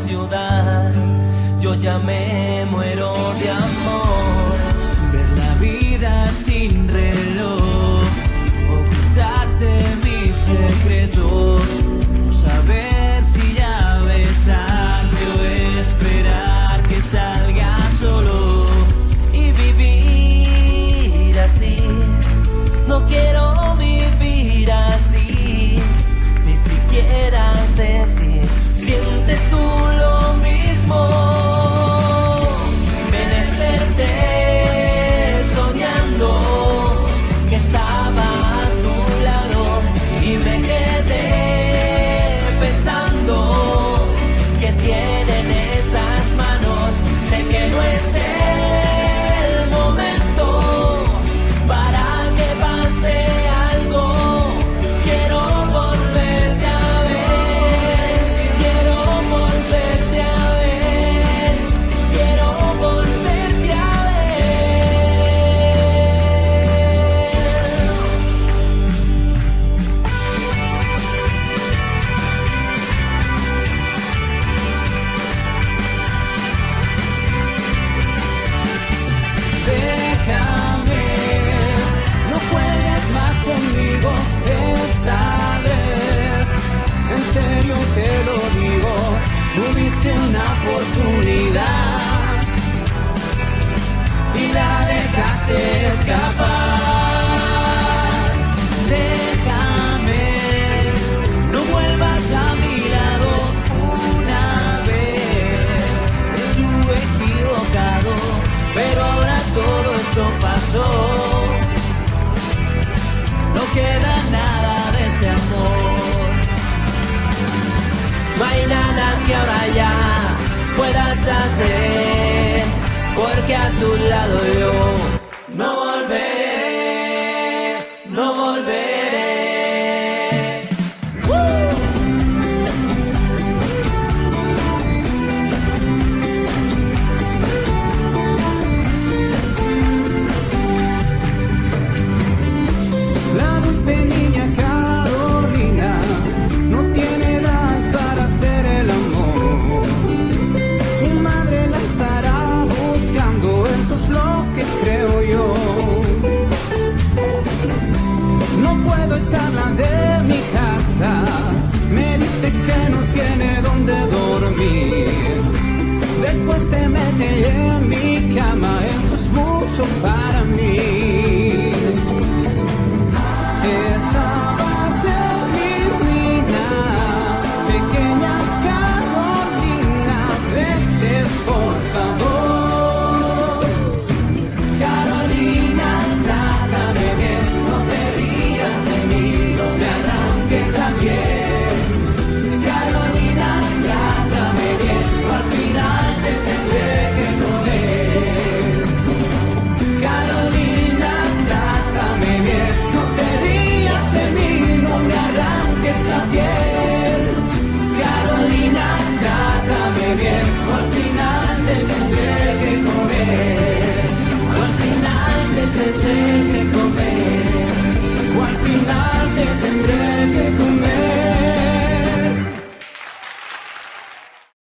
ciudad. Yo ya me muero de amor. Ver la vida sin reloj, ocultarte mis secretos, no saber si ya besarte o esperar que salga solo y vivir así. No quiero vivir así, ni siquiera sé si sientes tú lo mismo. Me desperté soñando que estaba a tu lado y me quedé pensando que tienen esas manos. Sé que no es el momento para que pase algo. Quiero volverte a ver, quiero volverte a ver, quiero volverte a Déjame, no juegues más conmigo esta vez. En serio te lo digo, tuviste una oportunidad y la dejaste escapar. Déjame, no vuelvas a mi lado una vez. Estuve equivocado, pero ahora todo esto pasó. No queda nada de este amor. No hay nada que ahora ya puedas hacer, porque a tu lado yo no volveré, no volveré. La dulce niña Carolina no tiene edad para hacer el amor. Su madre la estará buscando, eso es lo que creo yo. No puedo echarla de mi casa, me dice que no tiene dónde dormir. Después se mete en mi cama, eso es mucho para mí. Esa va a ser mi ruina, pequeña Carolina, vete por favor. Carolina, trátame bien, no te rías de mí, no me arranques la piel. Carolina, trátame bien, o al final te tendré que comer. Carolina, trátame bien, no te rías de mí, no me arranques la piel. Carolina, trátame bien, o al final te tendré que comer. O al final te tendré que comer. O al final te tendré